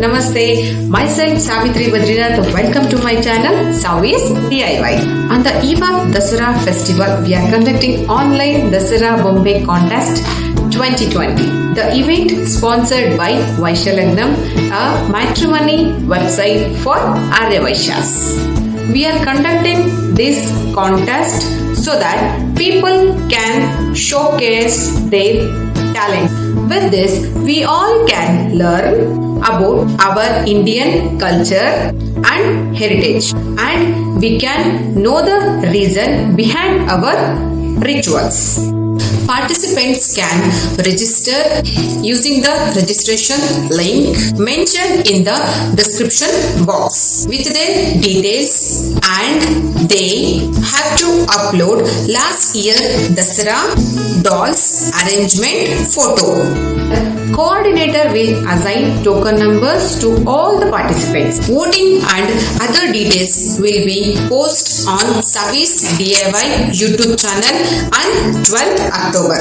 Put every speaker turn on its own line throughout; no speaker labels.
Namaste, myself Savitri Badrinath. Welcome to my channel SAVIS DIY. On the eve of Dasara festival, we are conducting online Dasara Bombe contest 2020. The event sponsored by VysyaLagnam, a matrimony website for Arya Vaisyas. We are conducting this contest so that people can showcase their talent. With this, we all can learn about our Indian culture and heritage, and we can know the reason behind our rituals. Participants can register using the registration link mentioned in the description box with their details, and they have to upload last year Dasara dolls arrangement photo. Coordinator will assign token numbers to all the participants. Voting and other details will be posted on SAVIS DIY YouTube channel on 12th October.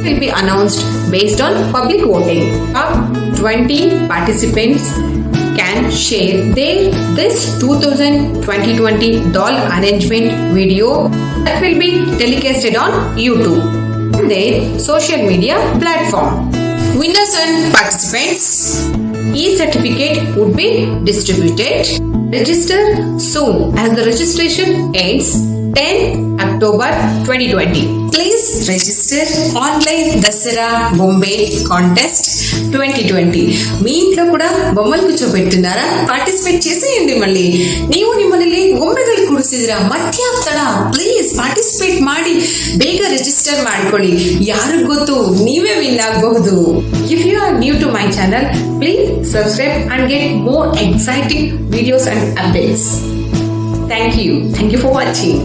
Will be announced based on public voting. Up 20 participants can share this 2020 doll arrangement video that will be telecasted on YouTube and their social media platform. Winners and participants, e-certificate would be distributed. Register soon as the registration ends 10 October 2020. Please register online Dasara Bombe contest 2020. మీ ఇంట్లో కూడా బొమ్మలు కూర్చోబెట్టున్నారా? Participate చేసేయండి. మళ్ళీ ನೀವು ನಿಮ್ಮಲ್ಲಿ ಗೊಂಬೆಗಳು ಕೂರಿಸಿದ್ರಾ? ಮತ್ತೆ ಆಗ್ತಾಡ? Please participate ಮಾಡಿ ಬೇಗ ರಿಜಿಸ್ಟರ್ ಮಾಡ್ಕೊಳ್ಳಿ. ಯಾರಿಗ್ ಗೊತ್ತು, ನೀವೇ ವಿನ್ ಆಗಬಹುದು. If you are new to my channel, please subscribe and get more exciting videos and updates. Thank you for watching.